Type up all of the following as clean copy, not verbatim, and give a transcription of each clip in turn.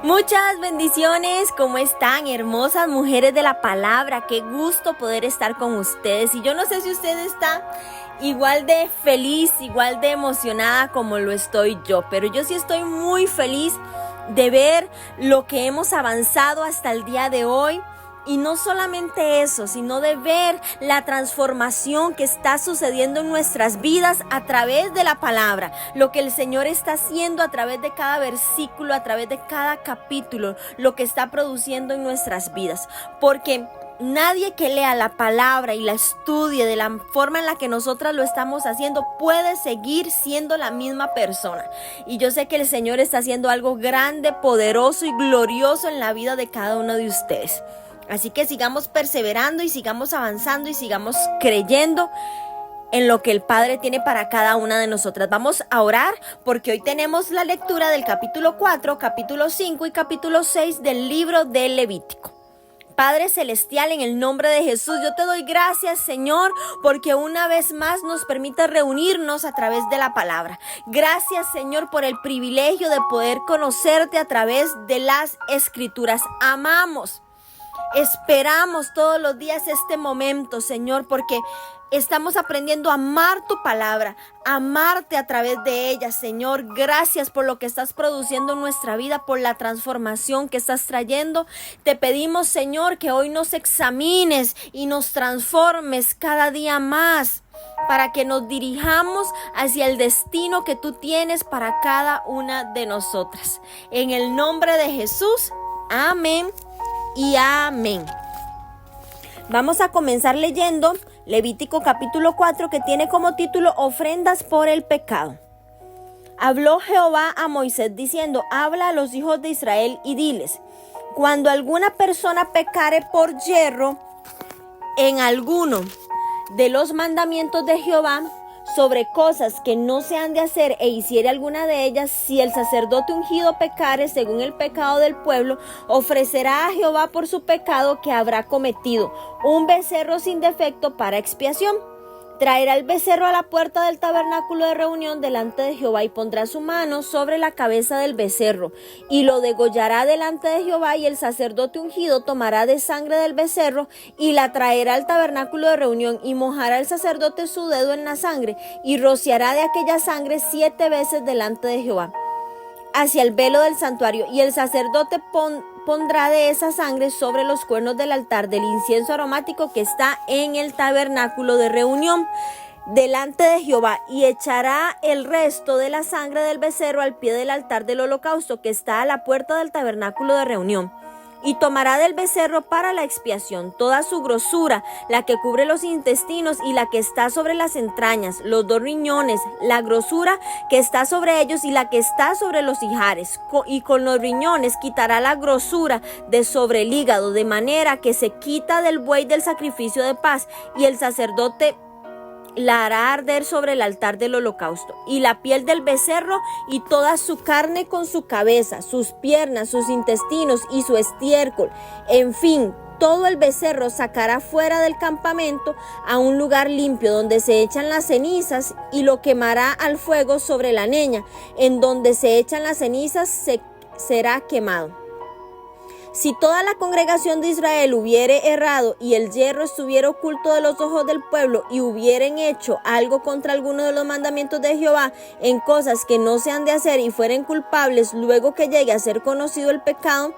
Muchas bendiciones, ¿cómo están, hermosas mujeres de la palabra? Qué gusto poder estar con ustedes. Y yo no sé si usted está igual de feliz, igual de emocionada como lo estoy yo, pero yo sí estoy muy feliz de ver lo que hemos avanzado hasta el día de hoy. Y no solamente eso, sino de ver la transformación que está sucediendo en nuestras vidas a través de la palabra. Lo que el Señor está haciendo a través de cada versículo, a través de cada capítulo, lo que está produciendo en nuestras vidas. Porque nadie que lea la palabra y la estudie de la forma en la que nosotras lo estamos haciendo puede seguir siendo la misma persona. Y yo sé que el Señor está haciendo algo grande, poderoso y glorioso en la vida de cada uno de ustedes. Así que sigamos perseverando y sigamos avanzando y sigamos creyendo en lo que el Padre tiene para cada una de nosotras. Vamos a orar porque hoy tenemos la lectura del capítulo 4, capítulo 5 y capítulo 6 del libro de Levítico. Padre Celestial, en el nombre de Jesús, yo te doy gracias, Señor, porque una vez más nos permite reunirnos a través de la palabra. Gracias, Señor, por el privilegio de poder conocerte a través de las Escrituras. Esperamos todos los días este momento, Señor, porque estamos aprendiendo a amar tu palabra, a amarte a través de ella, Señor. Gracias por lo que estás produciendo en nuestra vida, por la transformación que estás trayendo. Te pedimos, Señor, que hoy nos examines y nos transformes cada día más, para que nos dirijamos hacia el destino que tú tienes para cada una de nosotras. En el nombre de Jesús, amén. Y amén. Vamos a comenzar leyendo Levítico capítulo 4, que tiene como título Ofrendas por el pecado. Habló Jehová a Moisés diciendo: habla a los hijos de Israel y diles: cuando alguna persona pecare por yerro en alguno de los mandamientos de Jehová, sobre cosas que no se han de hacer, e hiciere alguna de ellas, si el sacerdote ungido pecare según el pecado del pueblo, ofrecerá a Jehová por su pecado que habrá cometido un becerro sin defecto para expiación. Traerá el becerro a la puerta del tabernáculo de reunión delante de Jehová y pondrá su mano sobre la cabeza del becerro y lo degollará delante de Jehová, y el sacerdote ungido tomará de sangre del becerro y la traerá al tabernáculo de reunión, y mojará el sacerdote su dedo en la sangre y rociará de aquella sangre 7 veces delante de Jehová hacia el velo del santuario, y el sacerdote pondrá de esa sangre sobre los cuernos del altar del incienso aromático que está en el tabernáculo de reunión delante de Jehová, y echará el resto de la sangre del becerro al pie del altar del holocausto que está a la puerta del tabernáculo de reunión. Y tomará del becerro para la expiación toda su grosura, la que cubre los intestinos y la que está sobre las entrañas, los 2 riñones, la grosura que está sobre ellos y la que está sobre los ijares. Y con los riñones quitará la grosura de sobre el hígado, de manera que se quita del buey del sacrificio de paz, y el sacerdote la hará arder sobre el altar del holocausto. Y la piel del becerro y toda su carne con su cabeza, sus piernas, sus intestinos y su estiércol, en fin, todo el becerro sacará fuera del campamento a un lugar limpio, donde se echan las cenizas, y lo quemará al fuego sobre la leña. En donde se echan las cenizas será quemado. Si toda la congregación de Israel hubiere errado, y el yerro estuviera oculto de los ojos del pueblo, y hubieren hecho algo contra alguno de los mandamientos de Jehová en cosas que no se han de hacer, y fueren culpables, luego que llegue a ser conocido el pecado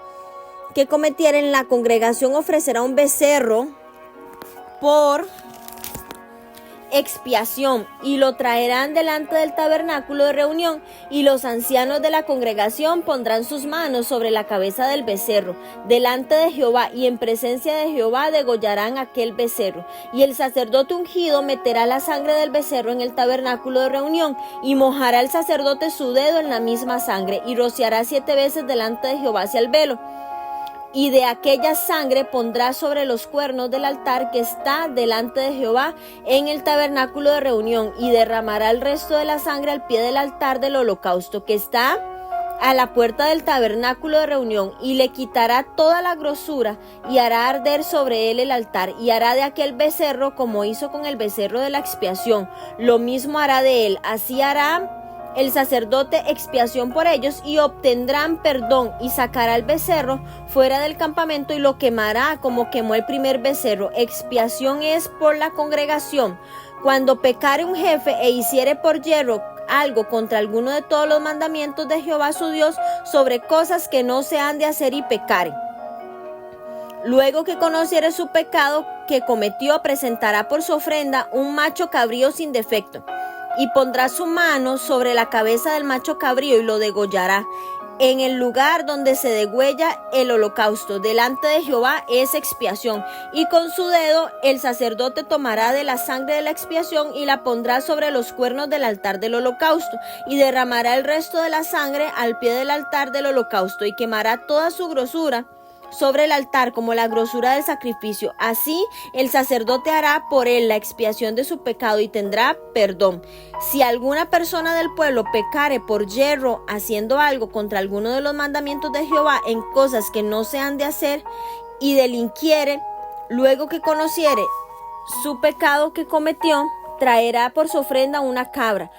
que cometieren, la congregación ofrecerá un becerro por expiación, y lo traerán delante del tabernáculo de reunión, y los ancianos de la congregación pondrán sus manos sobre la cabeza del becerro delante de Jehová, y en presencia de Jehová degollarán aquel becerro. Y el sacerdote ungido meterá la sangre del becerro en el tabernáculo de reunión, y mojará el sacerdote su dedo en la misma sangre, y rociará 7 veces delante de Jehová hacia el velo. Y de aquella sangre pondrá sobre los cuernos del altar que está delante de Jehová en el tabernáculo de reunión, y derramará el resto de la sangre al pie del altar del holocausto que está a la puerta del tabernáculo de reunión, y le quitará toda la grosura, y hará arder sobre él el altar, y hará de aquel becerro como hizo con el becerro de la expiación, lo mismo hará de él, así hará el sacerdote expiación por ellos y obtendrán perdón, y sacará el becerro fuera del campamento y lo quemará como quemó el primer becerro. Expiación es por la congregación. Cuando pecare un jefe e hiciere por yerro algo contra alguno de todos los mandamientos de Jehová su Dios, sobre cosas que no se han de hacer, y pecare. Luego que conociere su pecado que cometió, presentará por su ofrenda un macho cabrío sin defecto, y pondrá su mano sobre la cabeza del macho cabrío y lo degollará en el lugar donde se degüella el holocausto. Delante de Jehová es expiación. Y con su dedo el sacerdote tomará de la sangre de la expiación y la pondrá sobre los cuernos del altar del holocausto, y derramará el resto de la sangre al pie del altar del holocausto, y quemará toda su grosura sobre el altar como la grosura del sacrificio. Así el sacerdote hará por él la expiación de su pecado y tendrá perdón. Si alguna persona del pueblo pecare por yerro haciendo algo contra alguno de los mandamientos de Jehová en cosas que no se han de hacer, y delinquiere, luego que conociere su pecado que cometió, traerá por su ofrenda una cabra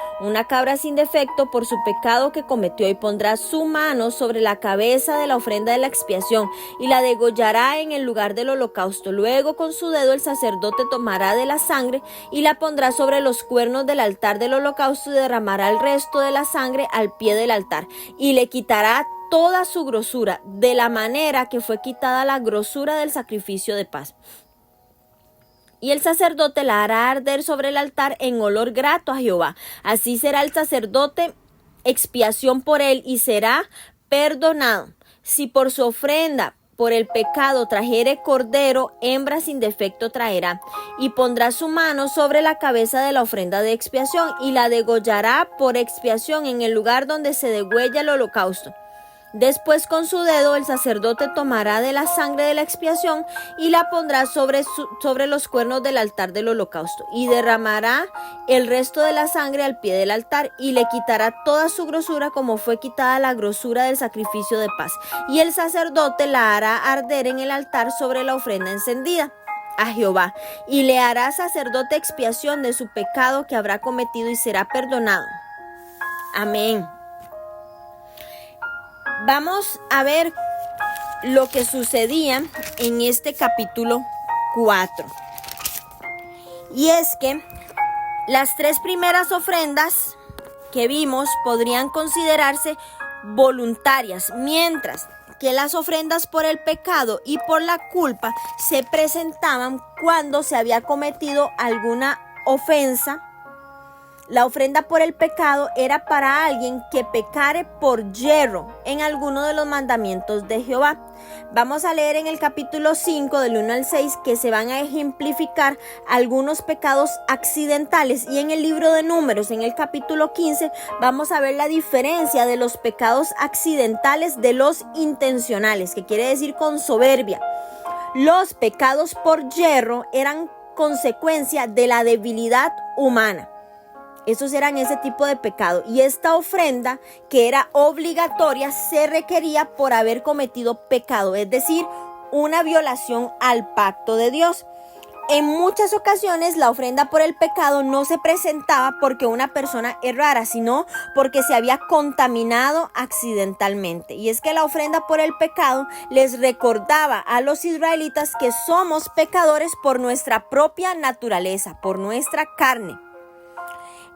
sin defecto por su pecado que cometió, y pondrá su mano sobre la cabeza de la ofrenda de la expiación y la degollará en el lugar del holocausto. Luego con su dedo el sacerdote tomará de la sangre y la pondrá sobre los cuernos del altar del holocausto, y derramará el resto de la sangre al pie del altar, y le quitará toda su grosura, de la manera que fue quitada la grosura del sacrificio de paz. Y el sacerdote la hará arder sobre el altar en olor grato a Jehová. Así será el sacerdote expiación por él, y será perdonado. Si por su ofrenda por el pecado trajere cordero, hembra sin defecto traerá, y pondrá su mano sobre la cabeza de la ofrenda de expiación, y la degollará por expiación en el lugar donde se degüella el holocausto. Después con su dedo el sacerdote tomará de la sangre de la expiación y la pondrá sobre los cuernos del altar del holocausto, y derramará el resto de la sangre al pie del altar, y le quitará toda su grosura como fue quitada la grosura del sacrificio de paz. Y el sacerdote la hará arder en el altar sobre la ofrenda encendida a Jehová, y le hará sacerdote expiación de su pecado que habrá cometido, y será perdonado. Amén. Vamos a ver lo que sucedía en este capítulo 4. Y es que las 3 primeras ofrendas que vimos podrían considerarse voluntarias, mientras que las ofrendas por el pecado y por la culpa se presentaban cuando se había cometido alguna ofensa. La ofrenda por el pecado era para alguien que pecare por yerro en alguno de los mandamientos de Jehová. Vamos a leer en el capítulo 5 del 1 al 6 que se van a ejemplificar algunos pecados accidentales, y en el libro de Números, en el capítulo 15, vamos a ver la diferencia de los pecados accidentales de los intencionales, que quiere decir con soberbia. Los pecados por yerro eran consecuencia de la debilidad humana. Esos eran ese tipo de pecado, y esta ofrenda, que era obligatoria, se requería por haber cometido pecado, es decir, una violación al pacto de Dios. En muchas ocasiones la ofrenda por el pecado no se presentaba porque una persona errara, sino porque se había contaminado accidentalmente. Y es que la ofrenda por el pecado les recordaba a los israelitas que somos pecadores por nuestra propia naturaleza, por nuestra carne.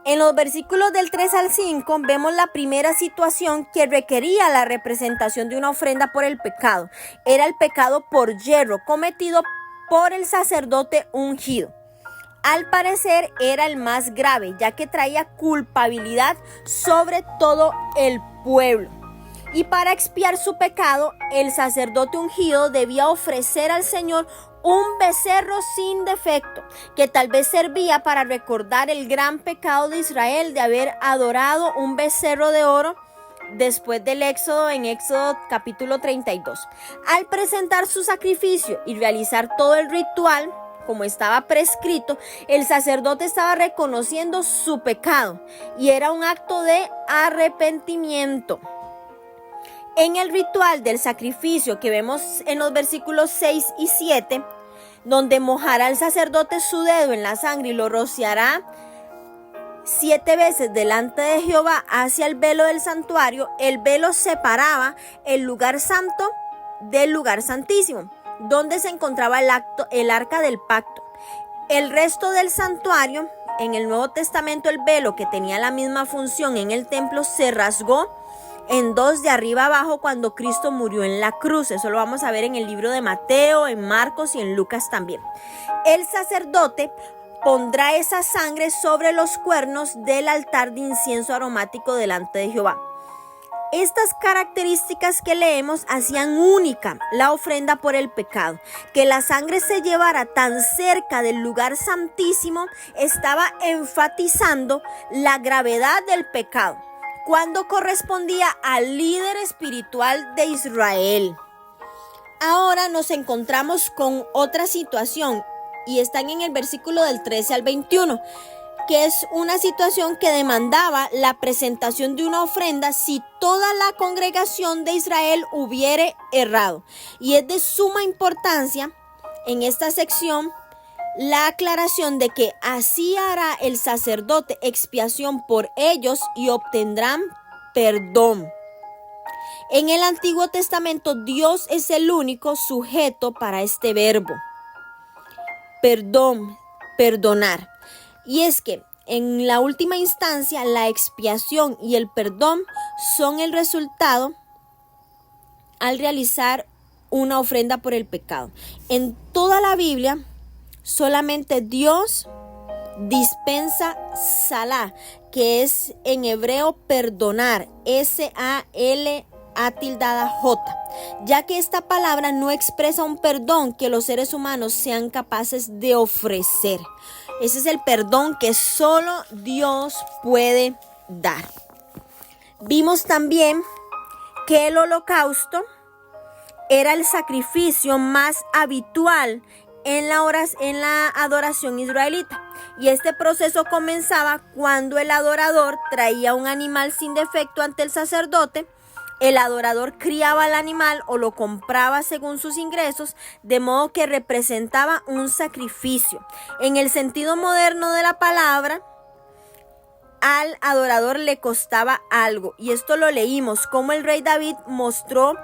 En los versículos del 3 al 5 vemos la primera situación que requería la representación de una ofrenda por el pecado. Era el pecado por yerro cometido por el sacerdote ungido. Al parecer era el más grave, ya que traía culpabilidad sobre todo el pueblo. Y para expiar su pecado, el sacerdote ungido debía ofrecer al Señor un becerro sin defecto, que tal vez servía para recordar el gran pecado de Israel de haber adorado un becerro de oro después del Éxodo, en Éxodo capítulo 32. Al presentar su sacrificio y realizar todo el ritual como estaba prescrito, el sacerdote estaba reconociendo su pecado, y era un acto de arrepentimiento. En el ritual del sacrificio que vemos en los versículos 6 y 7, donde mojará el sacerdote su dedo en la sangre y lo rociará 7 veces delante de Jehová hacia el velo del santuario. El velo separaba el lugar santo del lugar santísimo, donde se encontraba el arca del pacto. El resto del santuario, en el Nuevo Testamento, el velo, que tenía la misma función en el templo, se rasgó en dos de arriba abajo cuando Cristo murió en la cruz. Eso lo vamos a ver en el libro de Mateo, en Marcos y en Lucas también. El sacerdote pondrá esa sangre sobre los cuernos del altar de incienso aromático delante de Jehová. Estas características que leemos hacían única la ofrenda por el pecado. Que la sangre se llevara tan cerca del lugar santísimo estaba enfatizando la gravedad del pecado, cuando correspondía al líder espiritual de Israel. Ahora nos encontramos con otra situación y están en el versículo del 13 al 21. Que es una situación que demandaba la presentación de una ofrenda si toda la congregación de Israel hubiere errado. Y es de suma importancia en esta sección la aclaración de que así hará el sacerdote expiación por ellos y obtendrán perdón. En el Antiguo Testamento, Dios es el único sujeto para este verbo. Perdón, perdonar. Y es que en la última instancia la expiación y el perdón son el resultado al realizar una ofrenda por el pecado. En toda la Biblia solamente Dios dispensa salá, que es en hebreo perdonar, S-A-L-A-J, ya que esta palabra no expresa un perdón que los seres humanos sean capaces de ofrecer. Ese es el perdón que solo Dios puede dar. Vimos también que el holocausto era el sacrificio más habitual en la adoración israelita. Y este proceso comenzaba cuando el adorador traía un animal sin defecto ante el sacerdote. El adorador criaba al animal o lo compraba según sus ingresos, de modo que representaba un sacrificio. En el sentido moderno de la palabra, al adorador le costaba algo. Y esto lo leímos, como el rey David mostró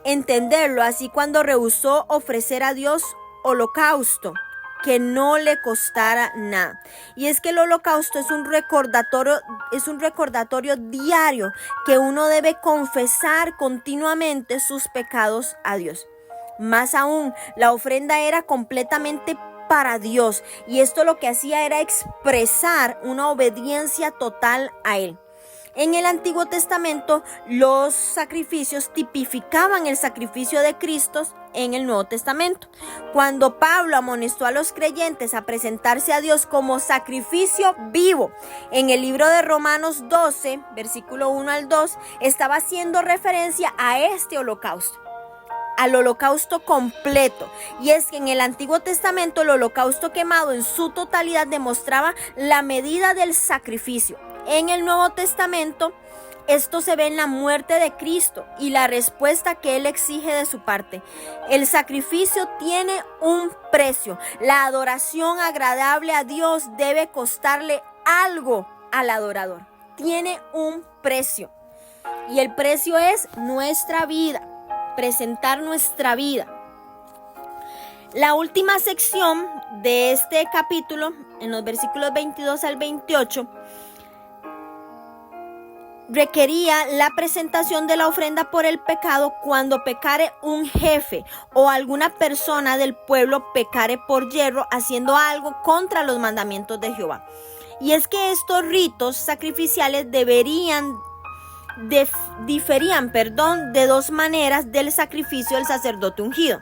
entenderlo así cuando rehusó ofrecer a Dios holocausto que no le costara nada. Y es que el holocausto es un recordatorio diario que uno debe confesar continuamente sus pecados a Dios. Más aún, la ofrenda era completamente para Dios, y esto lo que hacía era expresar una obediencia total a Él. En el Antiguo Testamento, los sacrificios tipificaban el sacrificio de Cristo en el Nuevo Testamento. Cuando Pablo amonestó a los creyentes a presentarse a Dios como sacrificio vivo, en el libro de Romanos 12, versículo 1 al 2, estaba haciendo referencia a este holocausto, al holocausto completo. Y es que en el Antiguo Testamento el holocausto quemado en su totalidad demostraba la medida del sacrificio. En el Nuevo Testamento esto se ve en la muerte de Cristo y la respuesta que Él exige de su parte. El sacrificio tiene un precio. La adoración agradable a Dios debe costarle algo al adorador. Tiene un precio. Y el precio es nuestra vida. Presentar nuestra vida. La última sección de este capítulo, en los versículos 22 al 28, requería la presentación de la ofrenda por el pecado cuando pecare un jefe o alguna persona del pueblo pecare por yerro haciendo algo contra los mandamientos de Jehová. Y es que estos ritos sacrificiales diferían de dos maneras del sacrificio del sacerdote ungido.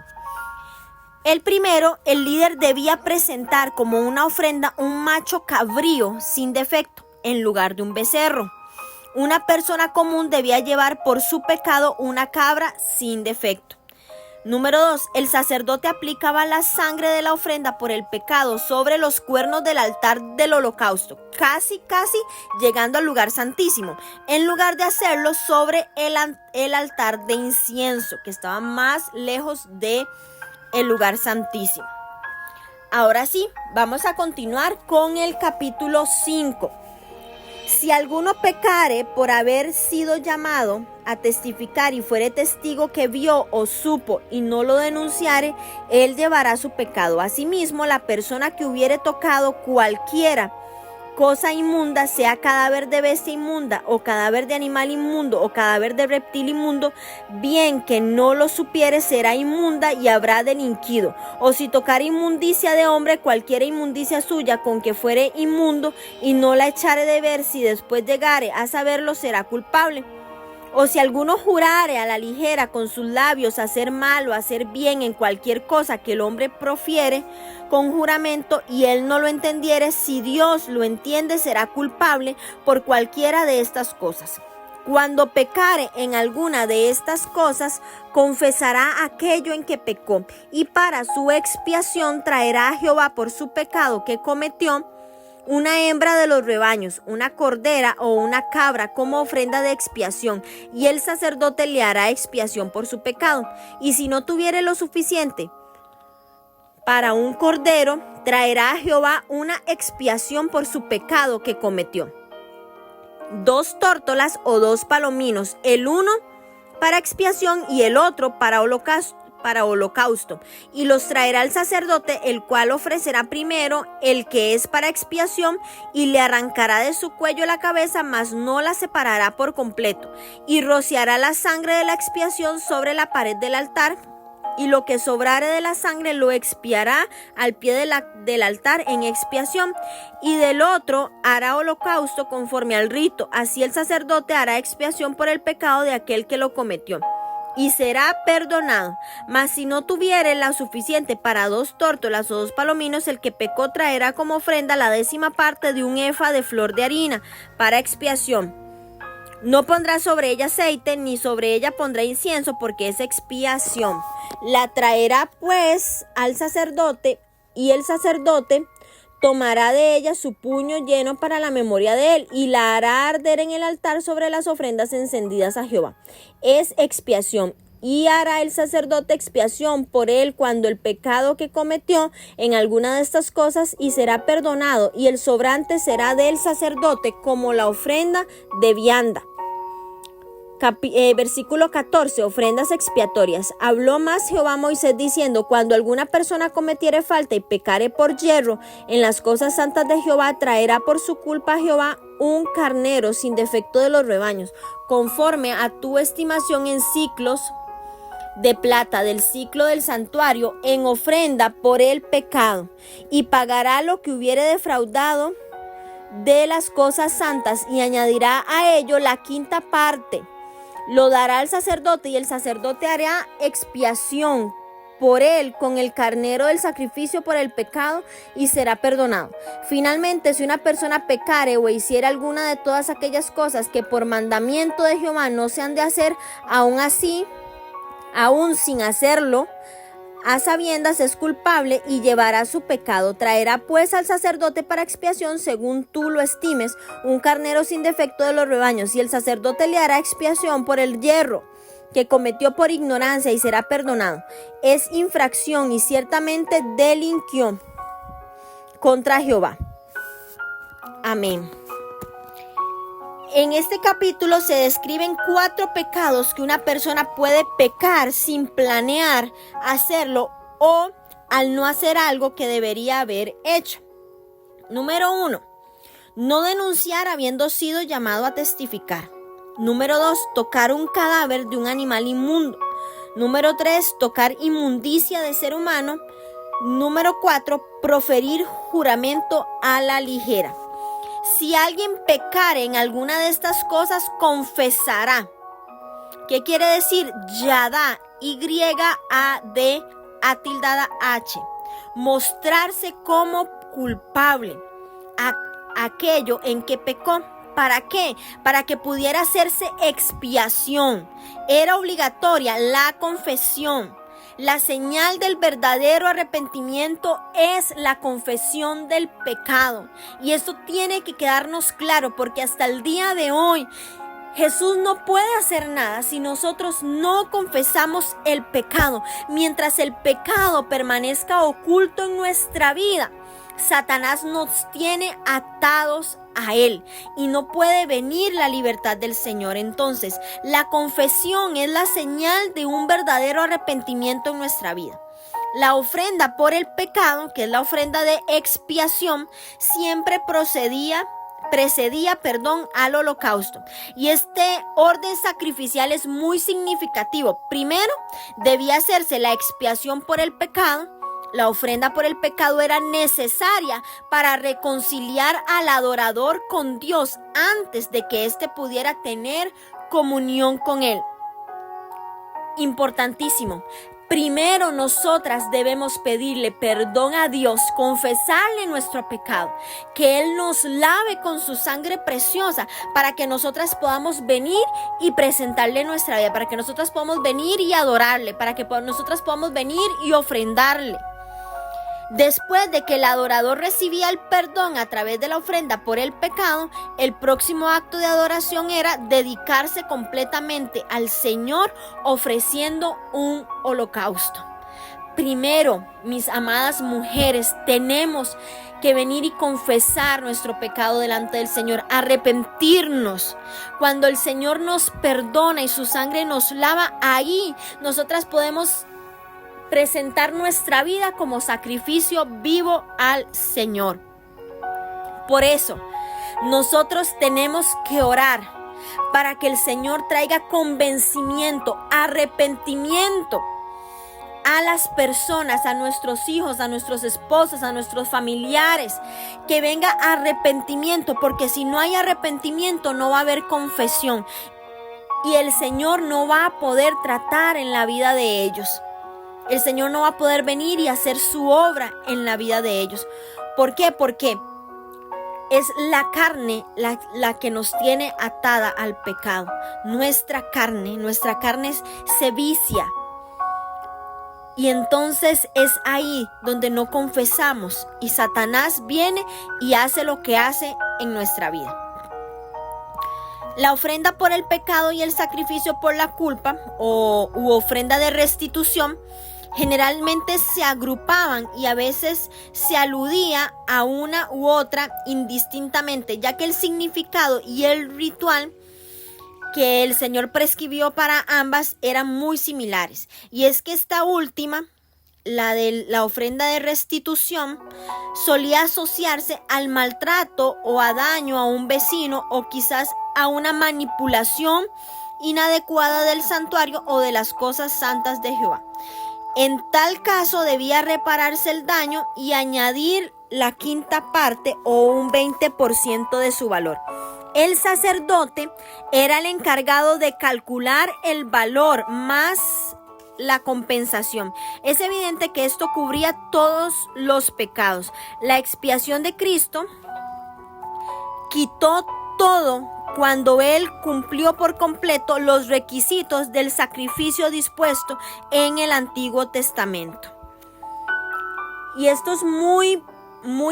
El primero, el líder debía presentar como una ofrenda un macho cabrío sin defecto en lugar de un becerro. Una persona común debía llevar por su pecado una cabra sin defecto. Número 2. El sacerdote aplicaba la sangre de la ofrenda por el pecado sobre los cuernos del altar del holocausto, casi llegando al lugar santísimo, en lugar de hacerlo sobre el altar de incienso, que estaba más lejos del lugar santísimo. Ahora sí, vamos a continuar con el capítulo 5. Si alguno pecare por haber sido llamado a testificar y fuere testigo que vio o supo y no lo denunciare, él llevará su pecado. Asimismo, la persona que hubiere tocado cualquiera cosa inmunda, sea cadáver de bestia inmunda, o cadáver de animal inmundo, o cadáver de reptil inmundo, bien que no lo supiere, será inmunda y habrá delinquido. O si tocar inmundicia de hombre, cualquiera inmundicia suya, con que fuere inmundo, y no la echare de ver, si después llegare a saberlo, será culpable. O si alguno jurare a la ligera con sus labios hacer mal o hacer bien en cualquier cosa que el hombre profiere con juramento y él no lo entendiere, si Dios lo entiende, será culpable por cualquiera de estas cosas. Cuando pecare en alguna de estas cosas, confesará aquello en que pecó, y para su expiación traerá a Jehová por su pecado que cometió una hembra de los rebaños, una cordera o una cabra como ofrenda de expiación, y el sacerdote le hará expiación por su pecado. Y si no tuviere lo suficiente para un cordero, traerá a Jehová una expiación por su pecado que cometió: 2 tórtolas o 2 palominos, el uno para expiación y el otro para holocausto, y los traerá el sacerdote, el cual ofrecerá primero el que es para expiación, y le arrancará de su cuello la cabeza, mas no la separará por completo, y rociará la sangre de la expiación sobre la pared del altar, y lo que sobrare de la sangre lo expiará al pie del altar en expiación, y del otro hará holocausto conforme al rito. Así el sacerdote hará expiación por el pecado de aquel que lo cometió, y será perdonado. Mas si no tuviere la suficiente para 2 tórtolas o 2 palominos, el que pecó traerá como ofrenda la 10ª parte de un efa de flor de harina para expiación. No pondrá sobre ella aceite, ni sobre ella pondrá incienso, porque es expiación. La traerá pues al sacerdote, y el sacerdote tomará de ella su puño lleno para la memoria de él, y la hará arder en el altar sobre las ofrendas encendidas a Jehová. Es expiación. Y hará el sacerdote expiación por él cuando el pecado que cometió en alguna de estas cosas, y será perdonado, y el sobrante será del sacerdote como la ofrenda de vianda. Versículo 14, ofrendas expiatorias. Habló más Jehová a Moisés diciendo: cuando alguna persona cometiere falta y pecare por yerro en las cosas santas de Jehová, traerá por su culpa a Jehová un carnero sin defecto de los rebaños, conforme a tu estimación en siclos de plata del siclo del santuario, en ofrenda por el pecado, y pagará lo que hubiere defraudado de las cosas santas, y añadirá a ello la 5ª parte. Lo dará al sacerdote, y el sacerdote hará expiación por él con el carnero del sacrificio por el pecado, y será perdonado. Finalmente, si una persona pecare o hiciera alguna de todas aquellas cosas que por mandamiento de Jehová no se han de hacer, aún sin hacerlo a sabiendas, es culpable y llevará su pecado. Traerá pues al sacerdote para expiación, según tú lo estimes, un carnero sin defecto de los rebaños, y el sacerdote le hará expiación por el yerro que cometió por ignorancia, y será perdonado. Es infracción, y ciertamente delinquió contra Jehová. Amén. En este capítulo se describen 4 pecados que una persona puede pecar sin planear hacerlo, o al no hacer algo que debería haber hecho. Número 1, no denunciar habiendo sido llamado a testificar. Número 2, tocar un cadáver de un animal inmundo. Número 3, tocar inmundicia de ser humano. Número 4, proferir juramento a la ligera. Si alguien pecare en alguna de estas cosas, confesará. ¿Qué quiere decir? Yadá, Y-A-D, A-H. Mostrarse como culpable a aquello en que pecó. ¿Para qué? Para que pudiera hacerse expiación. Era obligatoria la confesión. La señal del verdadero arrepentimiento es la confesión del pecado. Y esto tiene que quedarnos claro, porque hasta el día de hoy Jesús no puede hacer nada si nosotros no confesamos el pecado. Mientras el pecado permanezca oculto en nuestra vida, Satanás nos tiene atados a Él y no puede venir la libertad del Señor. Entonces, la confesión es la señal de un verdadero arrepentimiento en nuestra vida. La ofrenda por el pecado, que es la ofrenda de expiación, siempre precedía al holocausto. Y este orden sacrificial es muy significativo. Primero, debía hacerse la expiación por el pecado. La ofrenda por el pecado era necesaria para reconciliar al adorador con Dios antes de que éste pudiera tener comunión con Él. Importantísimo. Primero nosotras debemos pedirle perdón a Dios, confesarle nuestro pecado, que Él nos lave con su sangre preciosa para que nosotras podamos venir y presentarle nuestra vida, para que nosotras podamos venir y adorarle, para que nosotras podamos venir y ofrendarle. Después de que el adorador recibía el perdón a través de la ofrenda por el pecado, el próximo acto de adoración era dedicarse completamente al Señor ofreciendo un holocausto. Primero, mis amadas mujeres, tenemos que venir y confesar nuestro pecado delante del Señor, arrepentirnos. Cuando el Señor nos perdona y su sangre nos lava, ahí nosotras podemos presentar nuestra vida como sacrificio vivo al Señor. Por eso, nosotros tenemos que orar para que el Señor traiga convencimiento, arrepentimiento a las personas, a nuestros hijos, a nuestros esposos, a nuestros familiares, que venga arrepentimiento, porque si no hay arrepentimiento no va a haber confesión y el Señor no va a poder tratar en la vida de ellos. El Señor no va a poder venir y hacer su obra en la vida de ellos. ¿Por qué? Porque es la carne la que nos tiene atada al pecado. Nuestra carne se vicia. Y entonces es ahí donde no confesamos y Satanás viene y hace lo que hace en nuestra vida. La ofrenda por el pecado y el sacrificio por la culpa u ofrenda de restitución generalmente se agrupaban y a veces se aludía a una u otra indistintamente, ya que el significado y el ritual que el Señor prescribió para ambas eran muy similares. Y es que esta última, la de la ofrenda de restitución, solía asociarse al maltrato o a daño a un vecino o quizás a una manipulación inadecuada del santuario o de las cosas santas de Jehová. En tal caso debía repararse el daño y añadir la quinta parte o un 20% de su valor. El sacerdote era el encargado de calcular el valor más la compensación. Es evidente que esto cubría todos los pecados. La expiación de Cristo quitó todo cuando Él cumplió por completo los requisitos del sacrificio dispuesto en el Antiguo Testamento. Y esto es muy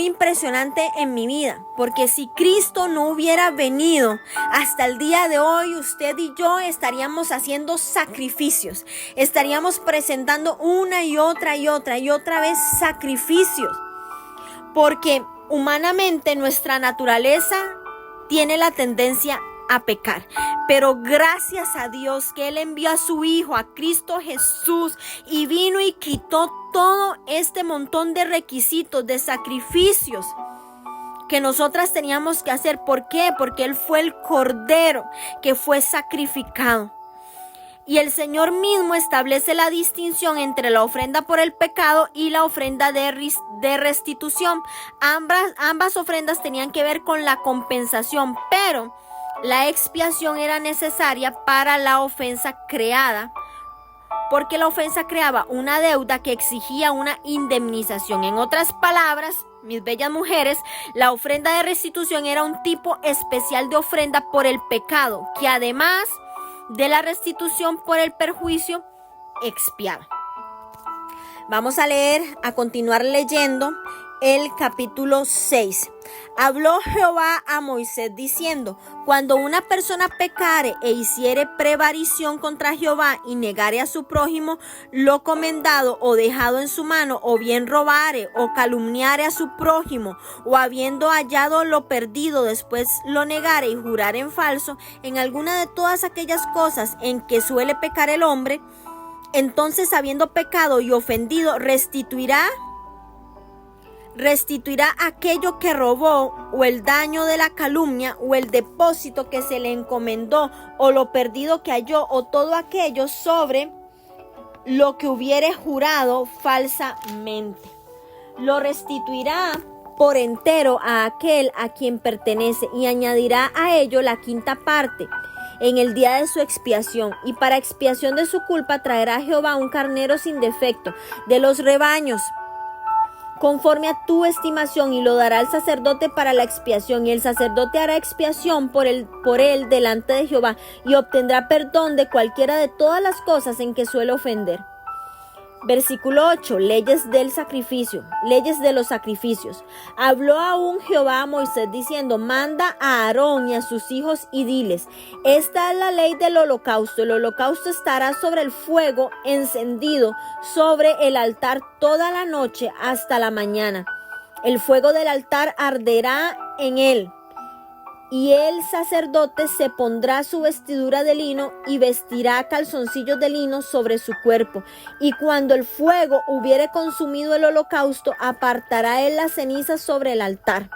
impresionante en mi vida, porque si Cristo no hubiera venido hasta el día de hoy, usted y yo estaríamos haciendo sacrificios, estaríamos presentando una y otra vez sacrificios, porque humanamente nuestra naturaleza tiene la tendencia a pecar, pero gracias a Dios que Él envió a su Hijo, a Cristo Jesús, y vino y quitó todo este montón de requisitos, de sacrificios que nosotras teníamos que hacer. ¿Por qué? Porque Él fue el Cordero que fue sacrificado. Y el Señor mismo establece la distinción entre la ofrenda por el pecado y la ofrenda de restitución. Ambas ofrendas tenían que ver con la compensación, pero la expiación era necesaria para la ofensa creada, porque la ofensa creaba una deuda que exigía una indemnización. En otras palabras, mis bellas mujeres, la ofrenda de restitución era un tipo especial de ofrenda por el pecado, que además de la restitución por el perjuicio, expiaba. Vamos a leer, a continuar leyendo el capítulo 6. Habló Jehová a Moisés diciendo: cuando una persona pecare e hiciere prevarición contra Jehová y negare a su prójimo lo comendado o dejado en su mano, o bien robare o calumniare a su prójimo, o habiendo hallado lo perdido después lo negare y jurare en falso, en alguna de todas aquellas cosas en que suele pecar el hombre, entonces, habiendo pecado y ofendido, restituirá aquello que robó, o el daño de la calumnia, o el depósito que se le encomendó, o lo perdido que halló, o todo aquello sobre lo que hubiere jurado falsamente. Lo restituirá por entero a aquel a quien pertenece, y añadirá a ello la quinta parte en el día de su expiación. Y para expiación de su culpa traerá Jehová un carnero sin defecto de los rebaños, conforme a tu estimación, y lo dará al sacerdote para la expiación, y el sacerdote hará expiación por él delante de Jehová, y obtendrá perdón de cualquiera de todas las cosas en que suele ofender. Versículo 8. Leyes de los sacrificios. Habló aún Jehová a Moisés diciendo: manda a Aarón y a sus hijos y diles: esta es la ley del holocausto. El holocausto estará sobre el fuego encendido sobre el altar toda la noche hasta la mañana. El fuego del altar arderá en él. Y el sacerdote se pondrá su vestidura de lino y vestirá calzoncillos de lino sobre su cuerpo. Y cuando el fuego hubiere consumido el holocausto, apartará él las cenizas sobre el altar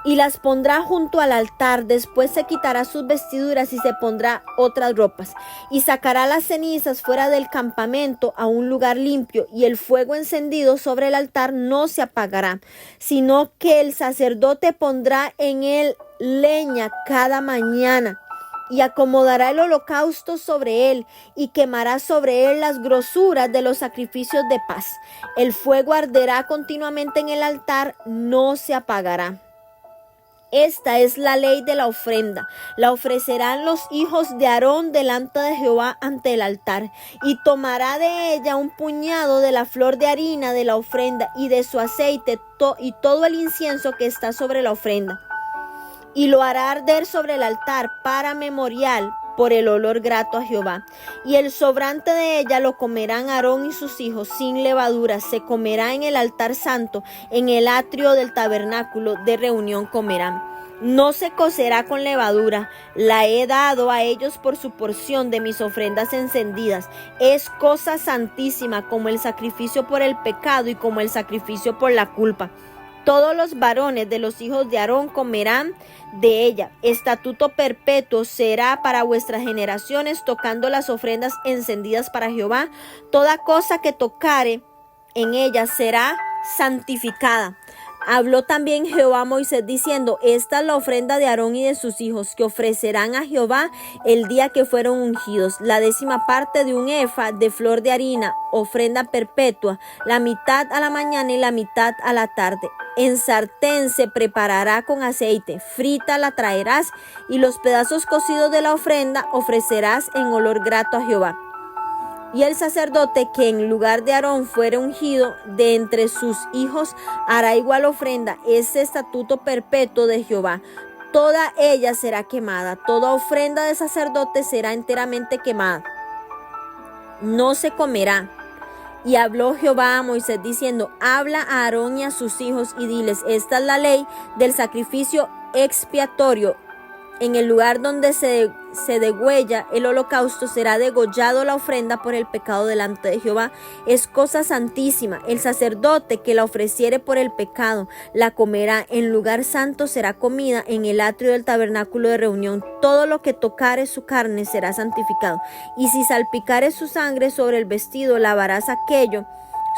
y las pondrá junto al altar. Después se quitará sus vestiduras y se pondrá otras ropas, y sacará las cenizas fuera del campamento a un lugar limpio, y el fuego encendido sobre el altar no se apagará, sino que el sacerdote pondrá en él leña cada mañana, y acomodará el holocausto sobre él, y quemará sobre él las grosuras de los sacrificios de paz. El fuego arderá continuamente en el altar, no se apagará. Esta es la ley de la ofrenda. La ofrecerán los hijos de Aarón delante de Jehová ante el altar, y tomará de ella un puñado de la flor de harina de la ofrenda y de su aceite y todo el incienso que está sobre la ofrenda, y lo hará arder sobre el altar para memorial, por el olor grato a Jehová. Y el sobrante de ella lo comerán Aarón y sus hijos sin levadura. Se comerá en el altar santo, en el atrio del tabernáculo de reunión comerán. No se cocerá con levadura. La he dado a ellos por su porción de mis ofrendas encendidas. Es cosa santísima, como el sacrificio por el pecado y como el sacrificio por la culpa. Todos los varones de los hijos de Aarón comerán de ella. Estatuto perpetuo será para vuestras generaciones, tocando las ofrendas encendidas para Jehová. Toda cosa que tocare en ella será santificada. Habló también Jehová a Moisés diciendo: esta es la ofrenda de Aarón y de sus hijos, que ofrecerán a Jehová el día que fueron ungidos: la 10ª parte de un efa de flor de harina, ofrenda perpetua, la mitad a la mañana y la mitad a la tarde. En sartén se preparará con aceite, frita la traerás, y los pedazos cocidos de la ofrenda ofrecerás en olor grato a Jehová. Y el sacerdote que en lugar de Aarón fuere ungido de entre sus hijos hará igual ofrenda. Es estatuto perpetuo de Jehová. Toda ella será quemada. Toda ofrenda de sacerdote será enteramente quemada. No se comerá. Y habló Jehová a Moisés diciendo: habla a Aarón y a sus hijos y diles: esta es la ley del sacrificio expiatorio. En el lugar donde se degüella el holocausto será degollado la ofrenda por el pecado delante de Jehová. Es cosa santísima. El sacerdote que la ofreciere por el pecado la comerá. En lugar santo será comida en el atrio del tabernáculo de reunión. Todo lo que tocare su carne será santificado. Y si salpicare su sangre sobre el vestido, lavarás aquello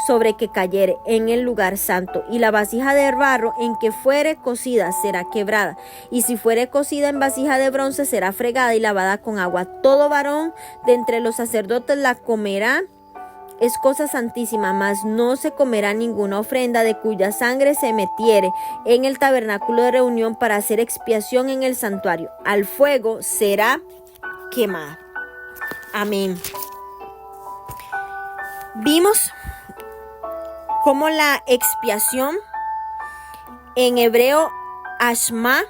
sobre que cayere en el lugar santo, y la vasija de barro en que fuere cocida será quebrada, y si fuere cocida en vasija de bronce será fregada y lavada con agua. Todo varón de entre los sacerdotes la comerá. Es cosa santísima, mas no se comerá ninguna ofrenda de cuya sangre se metiere en el tabernáculo de reunión para hacer expiación en el santuario. Al fuego será quemada. Amén. Vimos cómo la expiación En hebreo, ashma,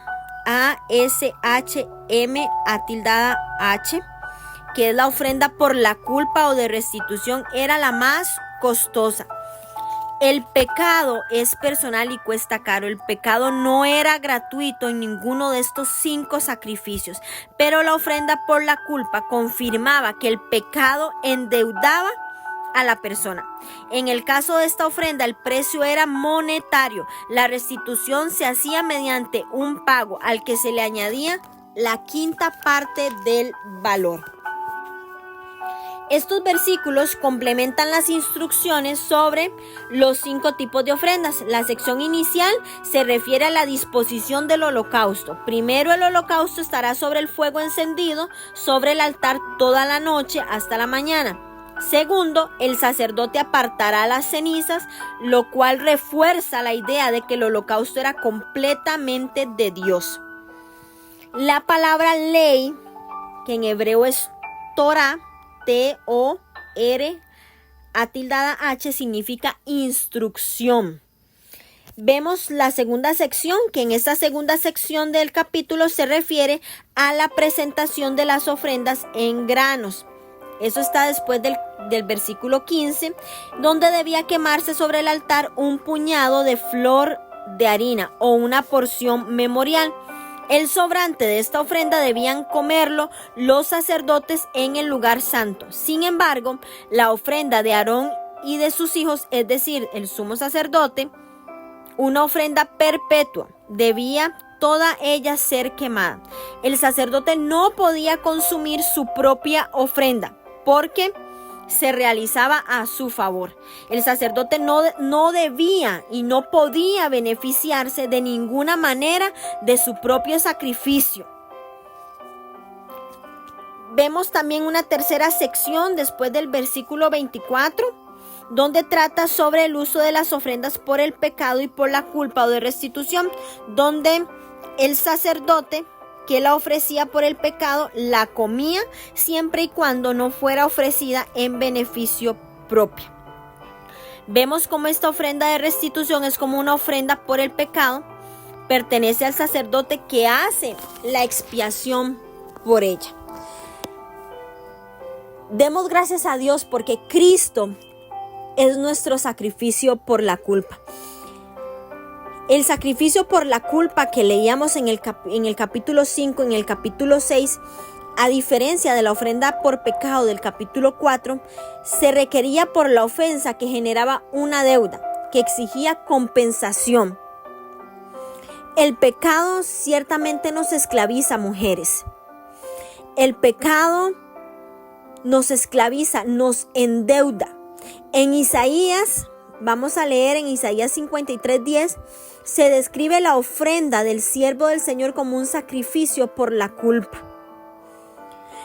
A-S-H-M, A-H, que es la ofrenda por la culpa o de restitución, era la más costosa. El pecado es personal y cuesta caro. El pecado no era gratuito en ninguno de estos 5 sacrificios, pero la ofrenda por la culpa confirmaba que el pecado endeudaba a la persona. En el caso de esta ofrenda, el precio era monetario. La restitución se hacía mediante un pago al que se le añadía la quinta parte del valor. Estos versículos complementan las instrucciones sobre los 5 tipos de ofrendas. La sección inicial se refiere a la disposición del holocausto. Primero, el holocausto estará sobre el fuego encendido sobre el altar toda la noche hasta la mañana. Segundo, el sacerdote apartará las cenizas, lo cual refuerza la idea de que el holocausto era completamente de Dios. La palabra ley, que en hebreo es Torah, T-O-R, A-H, significa instrucción. Vemos la segunda sección, que en esta segunda sección del capítulo se refiere a la presentación de las ofrendas en granos. Eso está después del versículo 15, donde debía quemarse sobre el altar un puñado de flor de harina o una porción memorial. El sobrante de esta ofrenda debían comerlo los sacerdotes en el lugar santo. Sin embargo, la ofrenda de Aarón y de sus hijos, es decir, el sumo sacerdote, una ofrenda perpetua, debía toda ella ser quemada. El sacerdote no podía consumir su propia ofrenda porque se realizaba a su favor. El sacerdote no debía y no podía beneficiarse de ninguna manera de su propio sacrificio. Vemos también una tercera sección después del versículo 24, donde trata sobre el uso de las ofrendas por el pecado y por la culpa o de restitución, donde el sacerdote que la ofrecía por el pecado la comía siempre y cuando no fuera ofrecida en beneficio propio. Vemos cómo esta ofrenda de restitución es como una ofrenda por el pecado, pertenece al sacerdote que hace la expiación por ella. Demos gracias a Dios porque Cristo es nuestro sacrificio por la culpa. El sacrificio por la culpa que leíamos en el capítulo 5, en el capítulo 6, a diferencia de la ofrenda por pecado del capítulo 4, se requería por la ofensa que generaba una deuda, que exigía compensación. El pecado ciertamente nos esclaviza, mujeres. El pecado nos esclaviza, nos endeuda. En Isaías, vamos a leer en Isaías 53:10, se describe la ofrenda del siervo del Señor como un sacrificio por la culpa.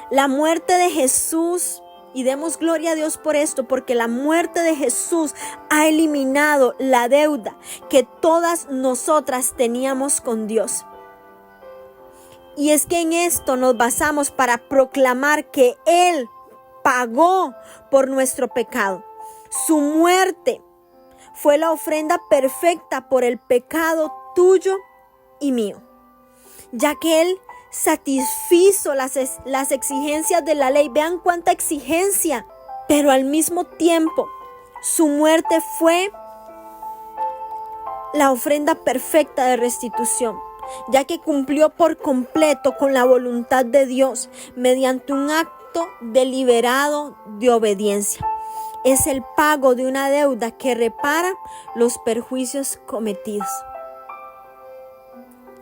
La muerte de Jesús, y demos gloria a Dios por esto, porque la muerte de Jesús ha eliminado la deuda que todas nosotras teníamos con Dios. Y es que en esto nos basamos para proclamar que Él pagó por nuestro pecado. Su muerte fue la ofrenda perfecta por el pecado tuyo y mío, ya que Él satisfizo las exigencias de la ley. Vean cuánta exigencia, pero al mismo tiempo su muerte fue la ofrenda perfecta de restitución, ya que cumplió por completo con la voluntad de Dios mediante un acto deliberado de obediencia. Es el pago de una deuda que repara los perjuicios cometidos.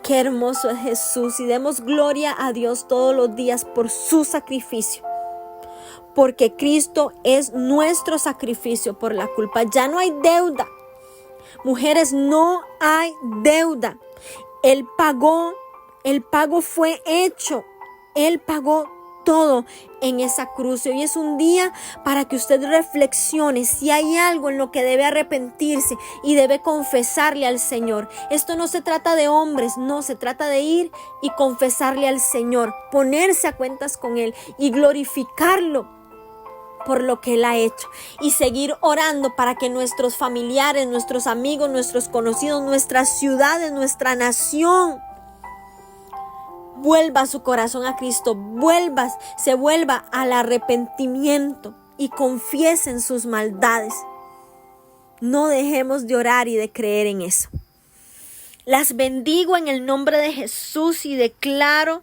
Qué hermoso es Jesús, y demos gloria a Dios todos los días por su sacrificio, porque Cristo es nuestro sacrificio por la culpa. Ya no hay deuda, mujeres, no hay deuda. Él pagó, el pago fue hecho, Él pagó todo en esa cruz. Hoy es un día para que usted reflexione si hay algo en lo que debe arrepentirse y debe confesarle al Señor. Esto no se trata de hombres, no, se trata de ir y confesarle al Señor, ponerse a cuentas con Él y glorificarlo por lo que Él ha hecho y seguir orando para que nuestros familiares, nuestros amigos, nuestros conocidos, nuestras ciudades, nuestra nación vuelva su corazón a Cristo, se vuelva al arrepentimiento y confiesen sus maldades. No dejemos de orar y de creer en eso. Las bendigo en el nombre de Jesús y declaro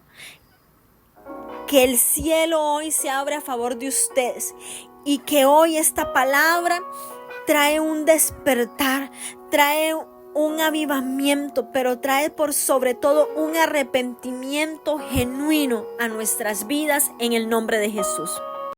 que el cielo hoy se abre a favor de ustedes y que hoy esta palabra trae un despertar, trae un avivamiento, pero trae por sobre todo un arrepentimiento genuino a nuestras vidas en el nombre de Jesús.